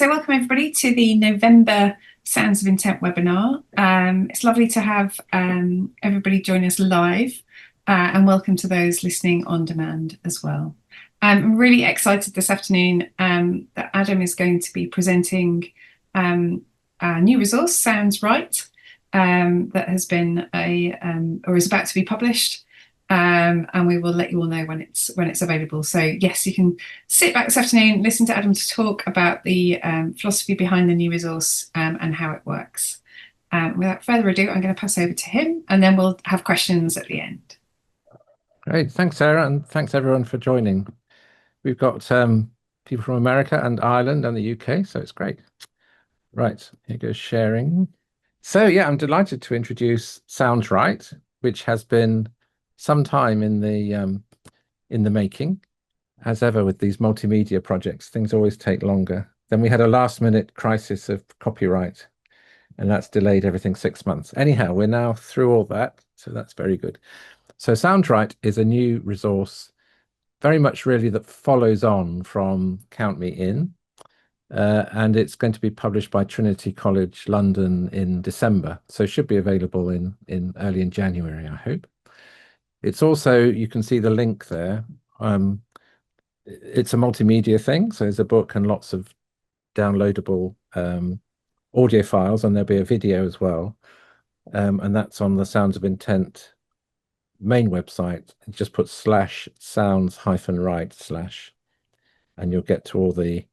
So welcome everybody to the November Sounds of Intent webinar. It's lovely to have everybody join us live and welcome to those listening on demand as well. I'm really excited this afternoon that Adam is going to be presenting a new resource, Sounds Right, that has been or is about to be published. And we will let you all know when it's available. So yes, you can sit back this afternoon, listen to Adam to talk about the philosophy behind the new resource and how it works. Without further ado, I'm going to pass over to him, and then we'll have questions at the end. Great, thanks, Sarah, and thanks everyone for joining. We've got people from America and Ireland and the UK, so it's great. Right, here goes sharing. So yeah, I'm delighted to introduce Sounds Right, which has been some time in the making. As ever with these multimedia projects, things always take longer. Then we had a last-minute crisis of copyright, and that's delayed everything 6 months. Anyhow, we're now through all that, so that's very good. So Sounds Right is a new resource, very much really that follows on from Count Me In, and it's going to be published by Trinity College London in December, so it should be available in early in January, I hope. It's also, you can see the link there. It's a multimedia thing, so there's a book and lots of downloadable audio files, and there'll be a video as well. And that's on the Sounds of Intent main website. Just put /sounds-right/ and you'll get to all the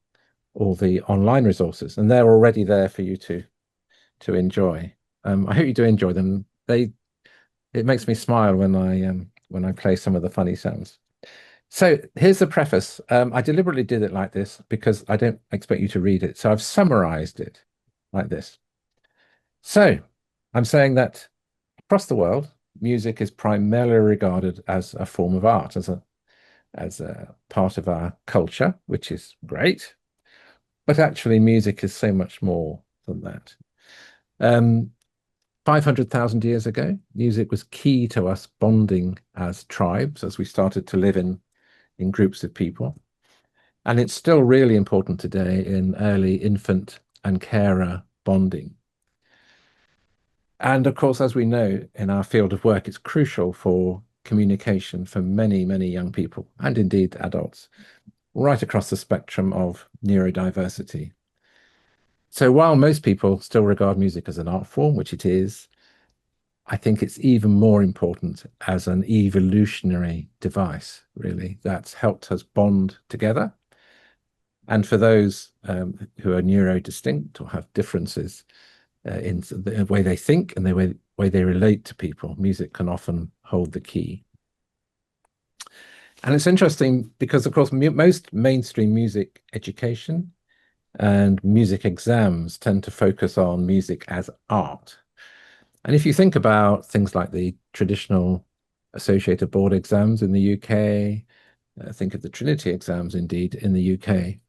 online resources, and they're already there for you to enjoy. I hope you do enjoy them. It makes me smile when I play some of the funny sounds. So here's the preface. I deliberately did it like this because I don't expect you to read it. So I've summarized it like this. So I'm saying that across the world, music is primarily regarded as a form of art, as a part of our culture, which is great. But actually, music is so much more than that. 500,000 years ago, music was key to us bonding as tribes as we started to live in groups of people. And it's still really important today in early infant and carer bonding. And of course, as we know in our field of work, it's crucial for communication for many, many young people, and indeed adults, right across the spectrum of neurodiversity. So while most people still regard music as an art form, which it is, I think it's even more important as an evolutionary device, really, that's helped us bond together. And for those who are neurodistinct or have differences in the way they think and the way they relate to people, music can often hold the key. And it's interesting because, of course, most mainstream music education and music exams tend to focus on music as art. And if you think about things like the traditional associated board exams in the UK, think of the Trinity exams indeed in the UK,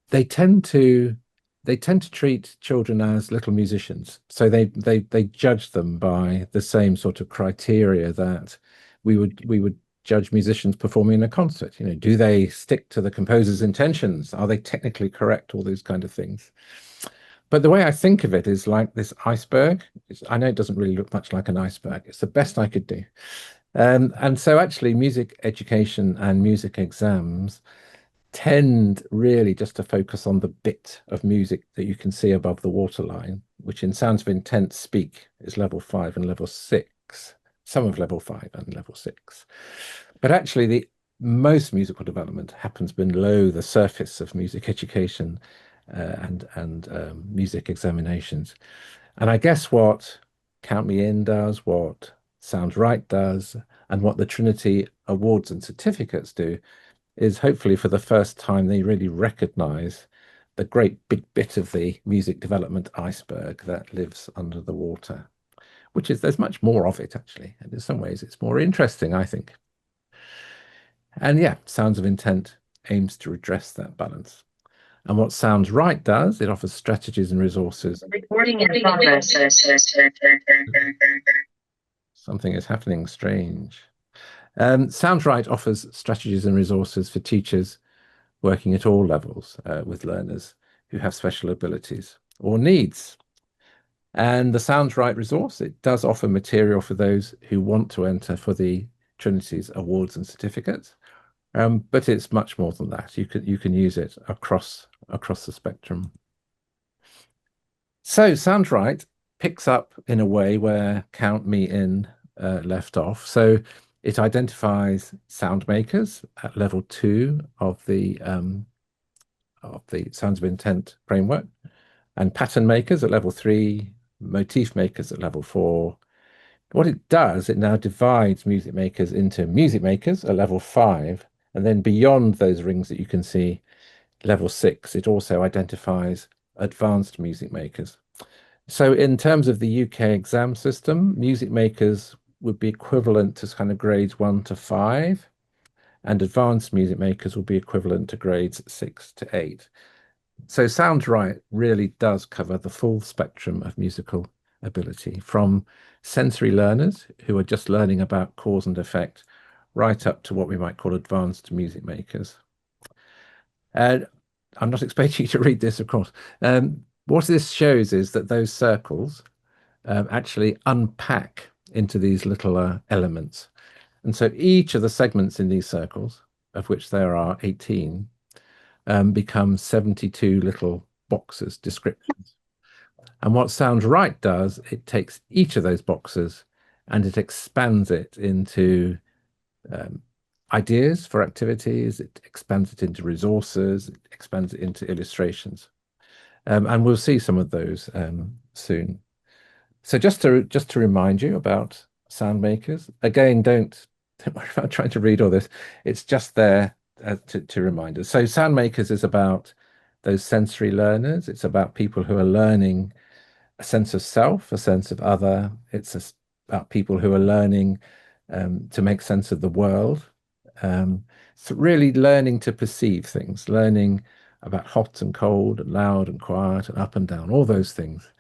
they tend to treat children as little musicians. So they judge them by the same sort of criteria that we would judge musicians performing in a concert. You know, do they stick to the composer's intentions? Are they technically correct? All those kind of things. But the way I think of it is like this iceberg. I know it doesn't really look much like an iceberg. It's the best I could do. And so actually music education and music exams tend really just to focus on the bit of music that you can see above the waterline, which in Sounds of Intent speak is level 5 and level 6, some of level 5 and level 6. But actually the most musical development happens below the surface of music education and music examinations. And I guess what Count Me In does, what Sounds Right does, and what the Trinity Awards and certificates do is hopefully for the first time they really recognize the great big bit of the music development iceberg that lives under the water, which is there's much more of it actually. And in some ways it's more interesting, I think. And yeah, Sounds of Intent aims to redress that balance. And what Sounds Right does, it offers strategies and resources. Recording in progress. Something is happening strange. Sounds Right offers strategies and resources for teachers working at all levels with learners who have special abilities or needs. And the Sounds Right resource, it does offer material for those who want to enter for the Trinity's awards and certificates. But it's much more than that. You can use it across the spectrum. So Sounds Right picks up in a way where Count Me In left off. So it identifies sound makers at level 2 of the Sounds of Intent framework, and pattern makers at level 3, motif makers at level 4. What it does, it now divides music makers into music makers at level 5, and then beyond those rings that you can see, level 6, it also identifies advanced music makers. So in terms of the UK exam system, music makers would be equivalent to kind of grades 1 to 5, and advanced music makers will be equivalent to grades 6 to 8. So Sounds Right really does cover the full spectrum of musical ability, from sensory learners who are just learning about cause and effect, right up to what we might call advanced music makers. And I'm not expecting you to read this, of course. What this shows is that those circles actually unpack into these little elements. And so each of the segments in these circles, of which there are 18, become 72 little boxes, descriptions. And what Sounds Right does, it takes each of those boxes and it expands it into ideas for activities, it expands it into resources, it expands it into illustrations. And we'll see some of those soon. So just to remind you about sound makers, again, don't worry about trying to read all this. It's just there to remind us. So sound makers is about those sensory learners. It's about people who are learning a sense of self, a sense of other. It's about people who are learning to make sense of the world. So really learning to perceive things, learning about hot and cold and loud and quiet and up and down, all those things.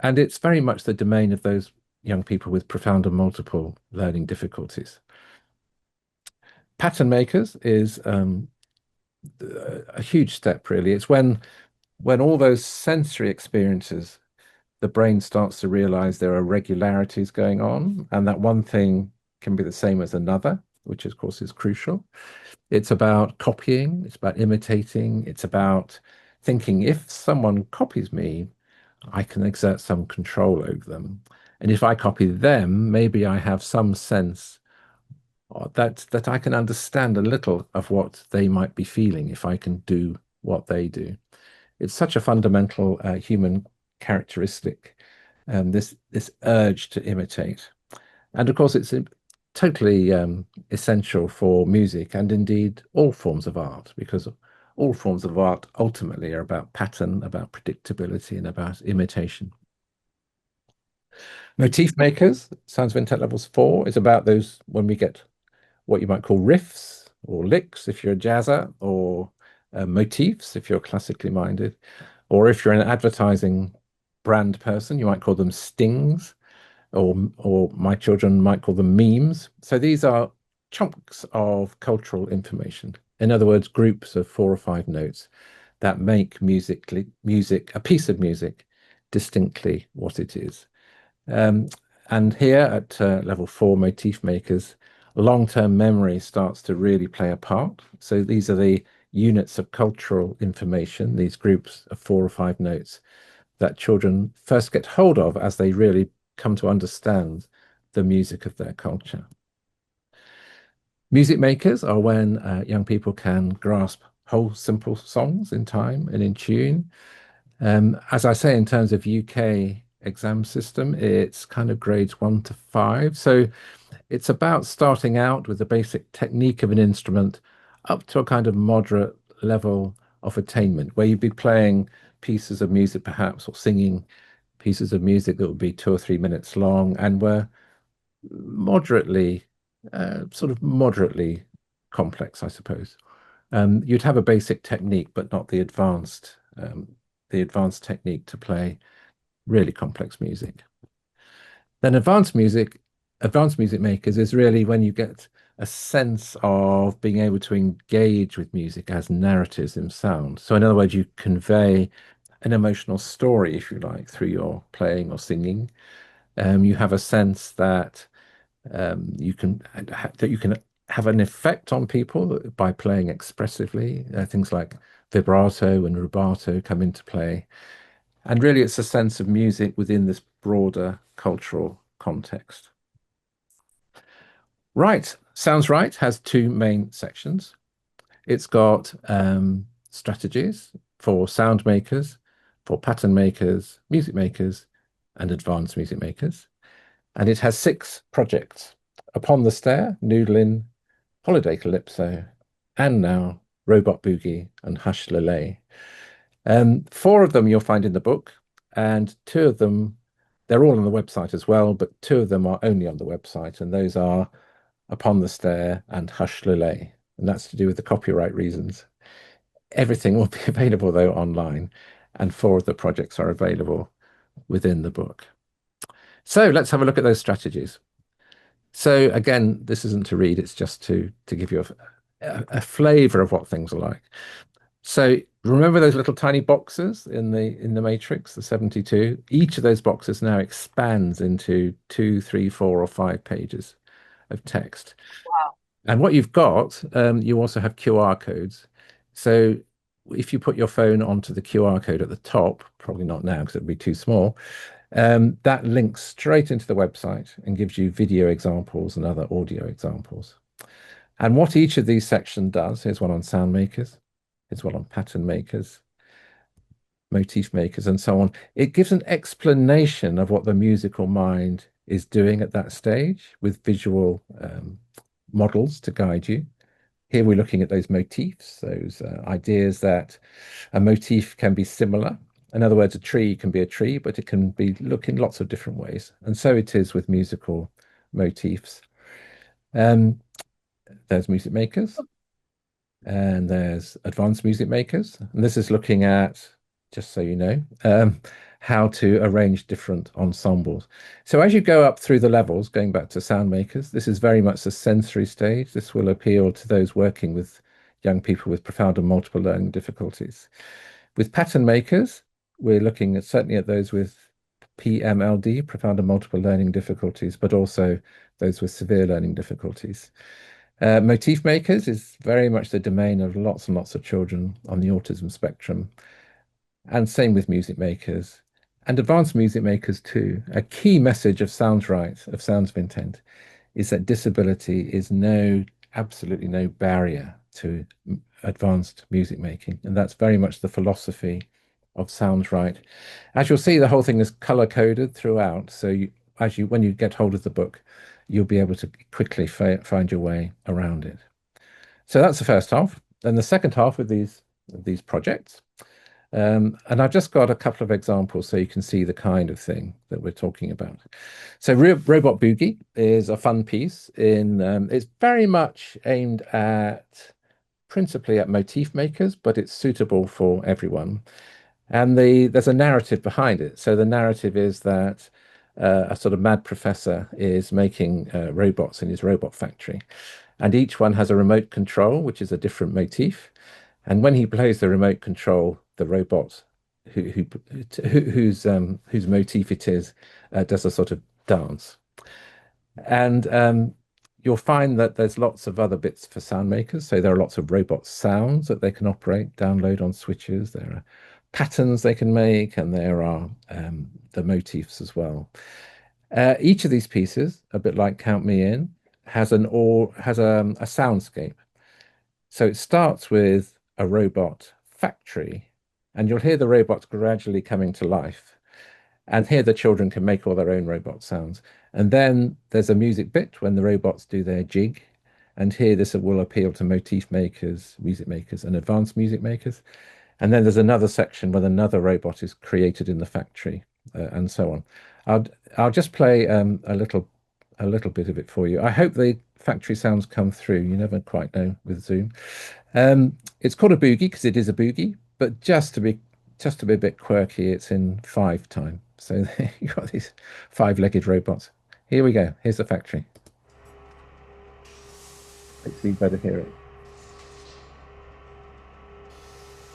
And it's very much the domain of those young people with profound and multiple learning difficulties. Pattern makers is a huge step, really. It's when all those sensory experiences, the brain starts to realize there are regularities going on, and that one thing can be the same as another, which of course is crucial. It's about copying, it's about imitating, it's about thinking, if someone copies me, I can exert some control over them. And if I copy them, maybe I have some sense that I can understand a little of what they might be feeling if I can do what they do. It's such a fundamental human characteristic, this urge to imitate. And of course, it's totally essential for music and indeed all forms of art, because all forms of art ultimately are about pattern, about predictability, and about imitation. Motif makers, Sounds of Intent levels 4, is about those when we get what you might call riffs or licks if you're a jazzer, or motifs if you're classically minded, or if you're an advertising brand person, you might call them stings, or my children might call them memes. So these are chunks of cultural information. In other words, groups of 4 or 5 notes that make music, a piece of music, distinctly what it is. And here at level 4, motif makers, long-term memory starts to really play a part. So these are the units of cultural information, these groups of 4 or 5 notes that children first get hold of as they really come to understand the music of their culture. Music makers are when young people can grasp whole simple songs in time and in tune. As I say, in terms of UK exam system, it's kind of grades 1 to 5. So it's about starting out with the basic technique of an instrument up to a kind of moderate level of attainment, where you'd be playing pieces of music perhaps, or singing pieces of music that would be 2 or 3 minutes long and were moderately, sort of moderately complex, I suppose. You'd have a basic technique, but not the advanced technique to play really complex music. Then advanced music makers is really when you get a sense of being able to engage with music as narratives in sound. So, in other words, you convey an emotional story, if you like, through your playing or singing. You have a sense that you can have an effect on people by playing expressively. Things like vibrato and rubato come into play. And really, it's a sense of music within this broader cultural context. Right, Sounds Right has two main sections. It's got strategies for sound makers, for pattern makers, music makers, and advanced music makers. And it has six projects: Upon the Stair, Noodlin, Holiday Calypso, and now Robot Boogie and Hush Lele. Four of them you'll find in the book, and two of them, they're all on the website as well, but two of them are only on the website, and those are Upon the Stair and Hush Lele. And that's to do with the copyright reasons. Everything will be available, though, online, and four of the projects are available within the book. So let's have a look at those strategies. So again, this isn't to read, it's just to give you a flavor of what things are like. So remember those little tiny boxes in the matrix, the 72? Each of those boxes now expands into 2, 3, 4, or 5 pages of text. Wow. And what you've got, you also have QR codes. So if you put your phone onto the QR code at the top, probably not now because it'd be too small, that links straight into the website and gives you video examples and other audio examples. And what each of these sections does, here's one on sound makers, here's one on pattern makers, motif makers, and so on. It gives an explanation of what the musical mind is doing at that stage with visual models to guide you. Here we're looking at those motifs, those ideas that a motif can be similar. In other words, a tree can be a tree, but it can look in lots of different ways. And so it is with musical motifs. There's music makers, and there's advanced music makers. And this is looking at, just so you know, how to arrange different ensembles. So as you go up through the levels, going back to sound makers, this is very much the sensory stage. This will appeal to those working with young people with profound and multiple learning difficulties. With pattern makers, we're looking at certainly at those with PMLD, profound and multiple learning difficulties, but also those with severe learning difficulties. Motif makers is very much the domain of lots and lots of children on the autism spectrum. And same with music makers and advanced music makers too. A key message of Sounds Right, of Sounds of Intent, is that disability is absolutely no barrier to advanced music making. And that's very much the philosophy of Sounds Right. As you'll see, the whole thing is color coded throughout. So when you get hold of the book, you'll be able to quickly find your way around it. So that's the first half. Then the second half of these projects. And I've just got a couple of examples so you can see the kind of thing that we're talking about. So Robot Boogie is a fun piece it's very much aimed at principally at motif makers, but it's suitable for everyone. And there's a narrative behind it. So the narrative is that a sort of mad professor is making robots in his robot factory. And each one has a remote control, which is a different motif. And when he plays the remote control, the robot whose motif it is does a sort of dance. And you'll find that there's lots of other bits for sound makers. So there are lots of robot sounds that they can operate, download on switches. There are patterns they can make, and there are the motifs as well. Each of these pieces, a bit like Count Me In, has a soundscape. So it starts with a robot factory, and you'll hear the robots gradually coming to life. And here the children can make all their own robot sounds. And then there's a music bit when the robots do their jig. And here this will appeal to motif makers, music makers, and advanced music makers. And then there's another section where another robot is created in the factory, and so on. I'll just play a little bit of it for you. I hope the factory sounds come through. You never quite know with Zoom. It's called a boogie because it is a boogie, but just to be a bit quirky, it's in 5 time. So you've got these 5-legged robots. Here we go. Here's the factory. Hopefully you better hear it.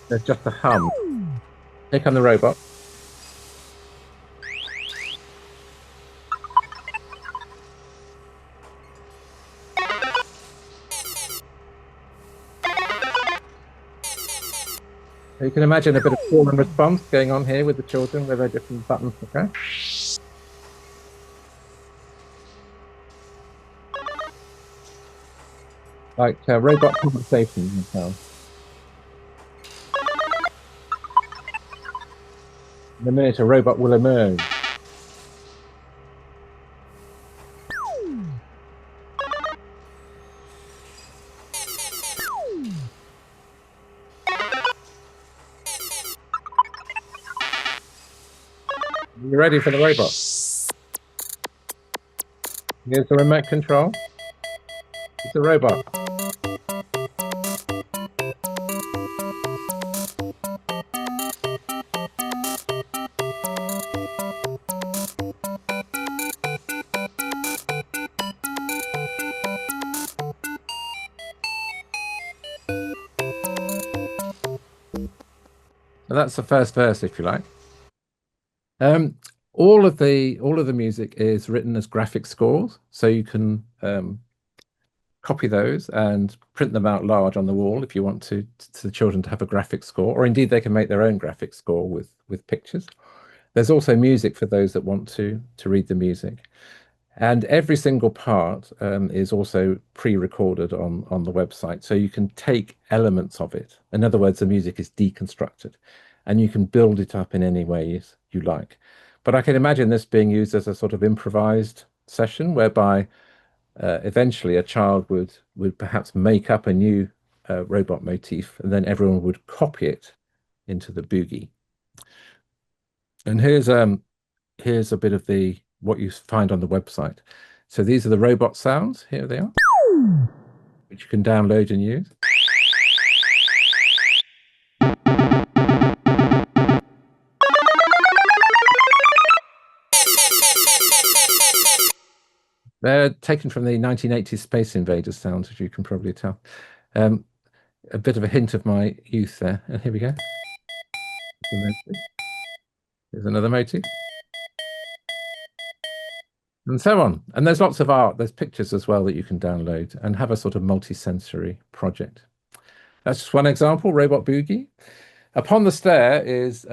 There's just a hum. Click on the robot. You can imagine a bit of call and response going on here with the children with their different buttons to press. Like robot conversation themselves. In a minute, a robot will emerge. You ready for the robot? Here's the remote control. It's a robot. So that's the first verse, if you like. All of the music is written as graphic scores, so you can copy those and print them out large on the wall if you want to the children to have a graphic score, or indeed they can make their own graphic score with pictures. There's also music for those that want to read the music. And every single part is also pre-recorded on the website. So you can take elements of it. In other words, the music is deconstructed and you can build it up in any ways you like. But I can imagine this being used as a sort of improvised session whereby eventually a child would perhaps make up a new robot motif and then everyone would copy it into the boogie. And here's a bit of what you find on the website. So these are the robot sounds. Here they are, which you can download and use. They're taken from the 1980s Space Invaders sounds, as you can probably tell. A bit of a hint of my youth there. And here we go. Here's another motif. And so on. And there's lots of art, there's pictures as well that you can download and have a sort of multi-sensory project. That's just one example, Robot Boogie. Upon the Stair is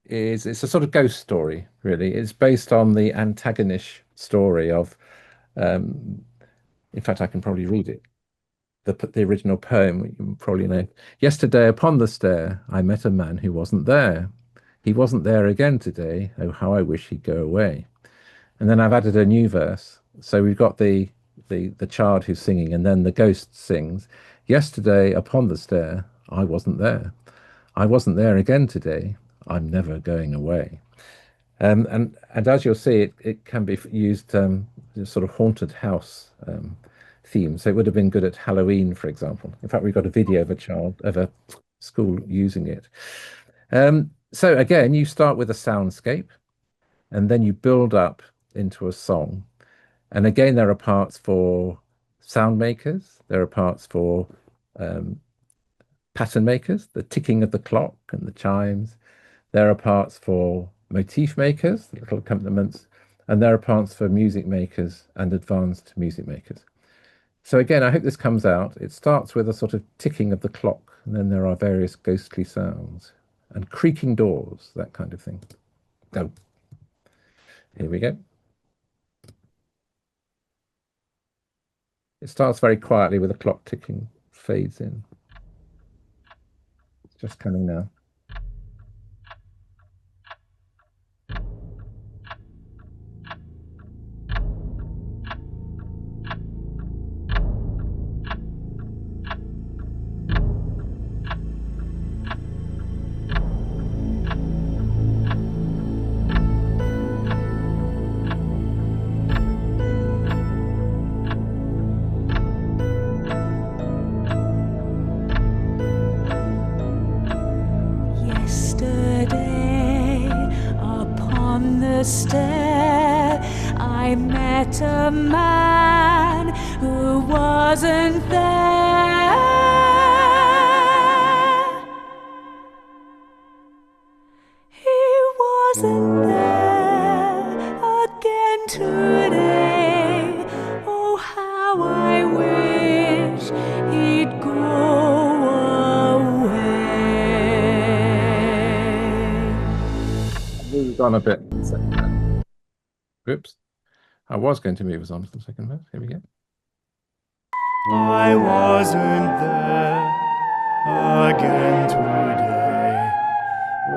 it's a sort of ghost story, really. It's based on the antagonish story of, in fact, I can probably read it. The original poem, you probably know. Yesterday upon the stair, I met a man who wasn't there. He wasn't there again today. Oh, how I wish he'd go away. And then I've added a new verse. So we've got the child who's singing, and then the ghost sings. Yesterday upon the stair, I wasn't there. I wasn't there again today. I'm never going away. And as you'll see, it can be used sort of haunted house theme. So it would have been good at Halloween, for example. In fact, we've got a video of a school using it. So again, you start with a soundscape, and then you build up into a song. And again, there are parts for sound makers. There are parts for pattern makers, the ticking of the clock and the chimes. There are parts for motif makers, little accompaniments, and there are parts for music makers and advanced music makers. So again, I hope this comes out. It starts with a sort of ticking of the clock, and then there are various ghostly sounds and creaking doors, that kind of thing. Go. Here we go. It starts very quietly with a clock ticking, fades in. It's just coming now. Stair, I met a man who who wasn't there. He wasn't there again today. Oh, how I wish he'd go away. Moved on a bit. Oops. I was going to move us on for the second verse. Here we go. I wasn't there again today.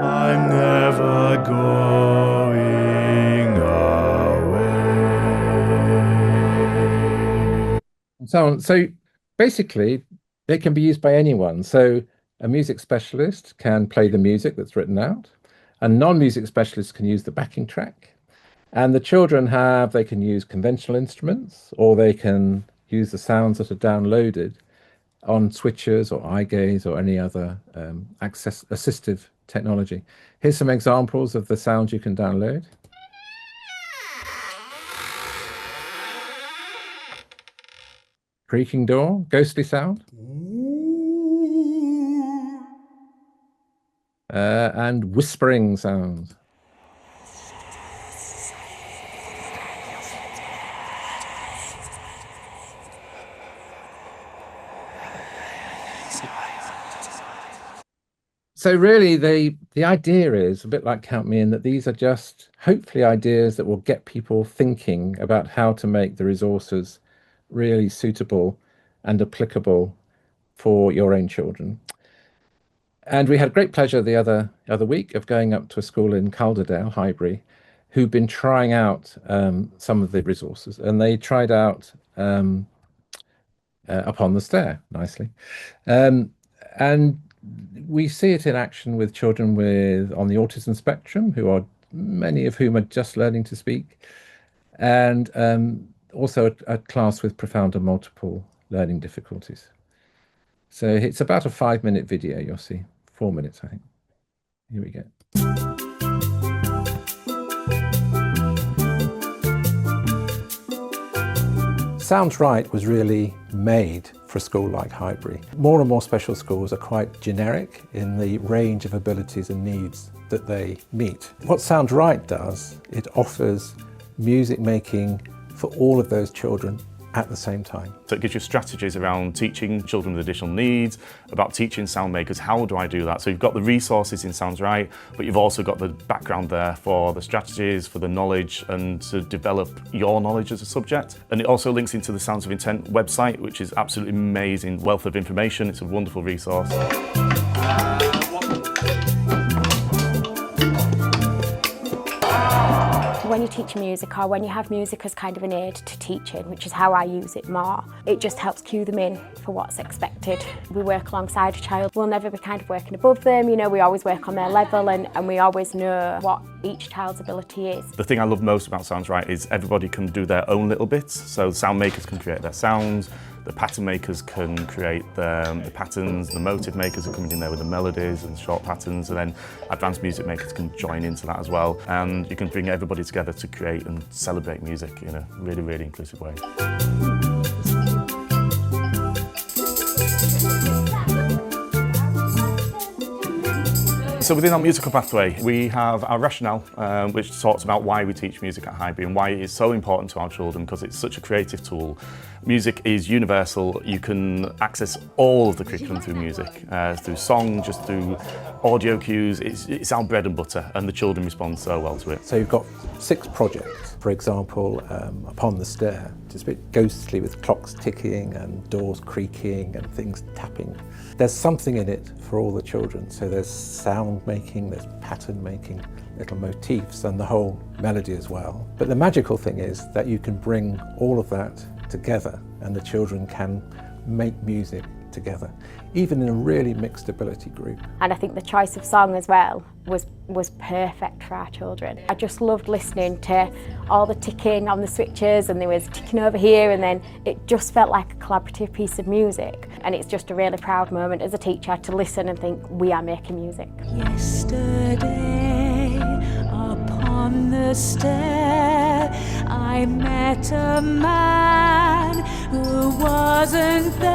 I'm never going away. So basically, they can be used by anyone. So a music specialist can play the music that's written out. A non-music specialist can use the backing track. And the children they can use conventional instruments, or they can use the sounds that are downloaded on switches or eye gaze or any other assistive technology. Here's some examples of the sounds you can download. Creaking door, ghostly sound. And whispering sounds. So really, the idea is a bit like Count Me In, that these are just hopefully ideas that will get people thinking about how to make the resources really suitable and applicable for your own children. And we had great pleasure the other week of going up to a school in Calderdale, Highbury, who've been trying out some of the resources, and they tried out Upon the Stair, nicely. And we see it in action with children on the autism spectrum, many of whom are just learning to speak, and also a class with profound and multiple learning difficulties. So it's about a 5-minute video, you'll see. 4 minutes, I think. Here we go. Sounds Right was really made for a school like Highbury. More and more special schools are quite generic in the range of abilities and needs that they meet. What Sounds Right does, it offers music making for all of those children at the same time. So it gives you strategies around teaching children with additional needs, about teaching sound makers, how do I do that? So you've got the resources in Sounds Right, but you've also got the background there for the strategies, for the knowledge, and to develop your knowledge as a subject. And it also links into the Sounds of Intent website, which is absolutely amazing wealth of information. It's a wonderful resource. When you teach music, or when you have music as kind of an aid to teaching, which is how I use it more, it just helps cue them in for what's expected. We work alongside a child. We'll never be kind of working above them, you know, we always work on their level, and we always know what each child's ability is. The thing I love most about Sounds Right is everybody can do their own little bits. So sound makers can create their sounds, the pattern makers can create the patterns, the motive makers are coming in there with the melodies and short patterns, and then advanced music makers can join into that as well. And you can bring everybody together to create and celebrate music in a really, really inclusive way. So within our musical pathway, we have our rationale, which talks about why we teach music at Highbury and why it is so important to our children, because it's such a creative tool. Music is universal. You can access all of the curriculum through music, through song, just through audio cues. It's our bread and butter, and the children respond so well to it. So you've got 6 projects. For example, Upon the Stair, it's a bit ghostly with clocks ticking and doors creaking and things tapping. There's something in it for all the children. So there's sound making, there's pattern making, little motifs, and the whole melody as well. But the magical thing is that you can bring all of that together, and the children can make music together, even in a really mixed ability group. And I think the choice of song as well was perfect for our children. I just loved listening to all the ticking on the switches, and there was ticking over here, and then it just felt like a collaborative piece of music. And it's just a really proud moment as a teacher to listen and think, we are making music. Yesterday, upon the stair, I met a man man who wasn't there.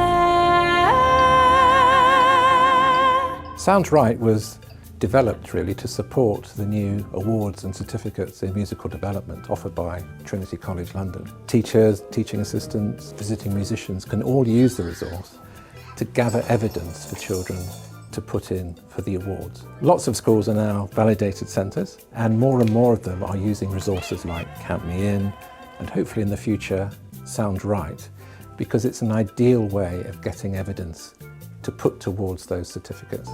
Sounds Right was developed really to support the new awards and certificates in musical development offered by Trinity College London. Teachers, teaching assistants, visiting musicians can all use the resource to gather evidence for children to put in for the awards. Lots of schools are now validated centres, and more of them are using resources like Count Me In, and hopefully in the future Sound Right, because it's an ideal way of getting evidence to put towards those certificates.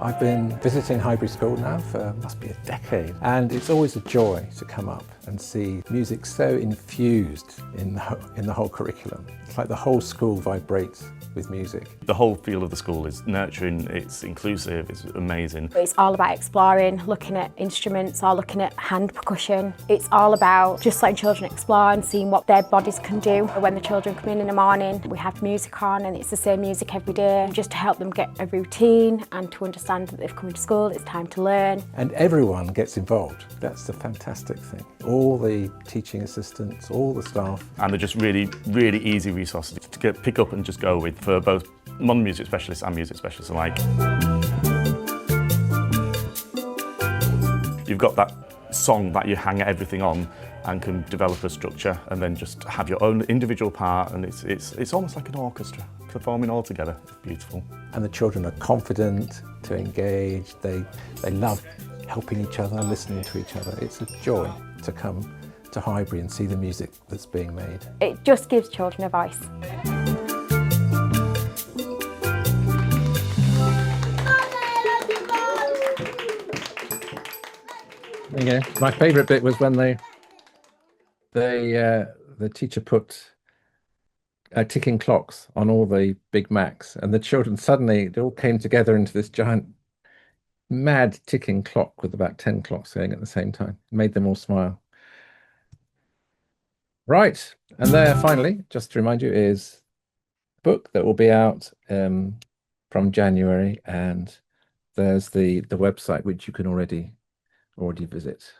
I've been visiting Highbury School now for must be a decade, and it's always a joy to come up and see music so infused in the whole curriculum. It's like the whole school vibrates with music. The whole feel of the school is nurturing, it's inclusive, it's amazing. It's all about exploring, looking at instruments or looking at hand percussion. It's all about just letting children explore and seeing what their bodies can do. When the children come in the morning, we have music on, and it's the same music every day, just to help them get a routine and to understand that they've come to school, it's time to learn. And everyone gets involved. That's the fantastic thing. All the teaching assistants, all the staff. And they're just really easy resources to pick up and just go with for both non-music specialists and music specialists alike. You've got that song that you hang everything on and can develop a structure and then just have your own individual part, and it's almost like an orchestra performing all together. It's beautiful. And the children are confident to engage. They love helping each other, listening to each other. It's a joy to come to Highbury and see the music that's being made. It just gives children a voice. There you go. My favourite bit was when the teacher put ticking clocks on all the Big Macs, and the children suddenly, they all came together into this giant mad ticking clock with about 10 clocks going at the same time. It made them all smile. Right, and there finally, just to remind you, is a book that will be out from January, and there's the website which you can already visit.